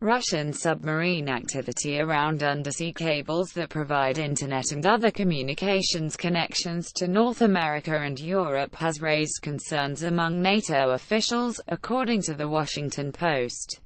Russian submarine activity around undersea cables that provide internet and other communications connections to North America and Europe has raised concerns among NATO officials, according to The Washington Post.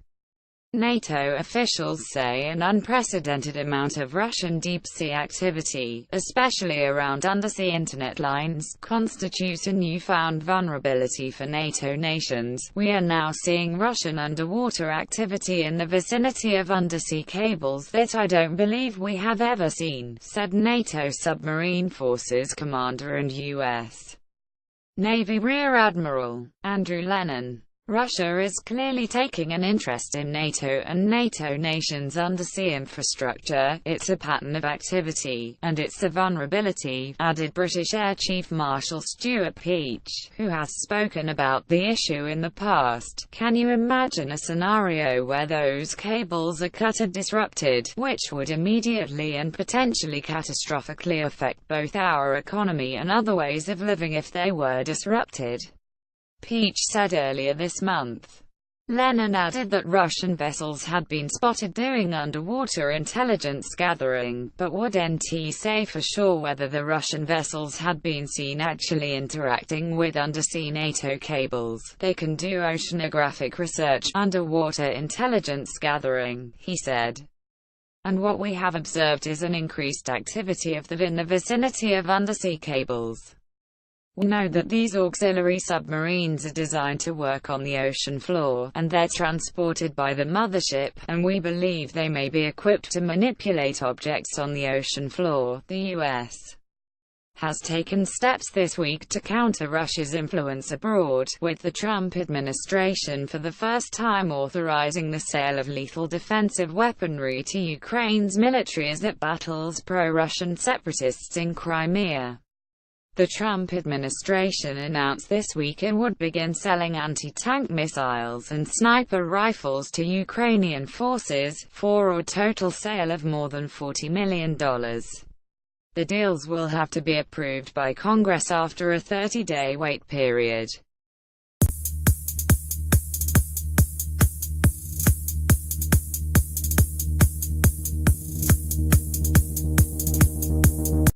NATO officials say an unprecedented amount of Russian deep-sea activity, especially around undersea internet lines, constitutes a newfound vulnerability for NATO nations. "We are now seeing Russian underwater activity in the vicinity of undersea cables that I don't believe we have ever seen," said NATO Submarine Forces Commander and U.S. Navy Rear Admiral Andrew Lennon. Russia is clearly taking an interest in NATO and NATO nations' undersea infrastructure. It's a pattern of activity, and it's a vulnerability, added British Air Chief Marshal Stuart Peach, who has spoken about the issue in the past. "Can you imagine a scenario where those cables are cut or disrupted, which would immediately and potentially catastrophically affect both our economy and other ways of living if they were disrupted?" Peach said earlier this month. Lennon added that Russian vessels had been spotted doing underwater intelligence gathering, but wouldn't say for sure whether the Russian vessels had been seen actually interacting with undersea NATO cables. "They can do oceanographic research, underwater intelligence gathering," he said. "And what we have observed is an increased activity of that in the vicinity of undersea cables. We know that these auxiliary submarines are designed to work on the ocean floor, and they're transported by the mothership, and we believe they may be equipped to manipulate objects on the ocean floor." The U.S. has taken steps this week to counter Russia's influence abroad, with the Trump administration for the first time authorizing the sale of lethal defensive weaponry to Ukraine's military as it battles pro-Russian separatists in Crimea. The Trump administration announced this week it would begin selling anti-tank missiles and sniper rifles to Ukrainian forces, for a total sale of more than $40 million. The deals will have to be approved by Congress after a 30-day wait period.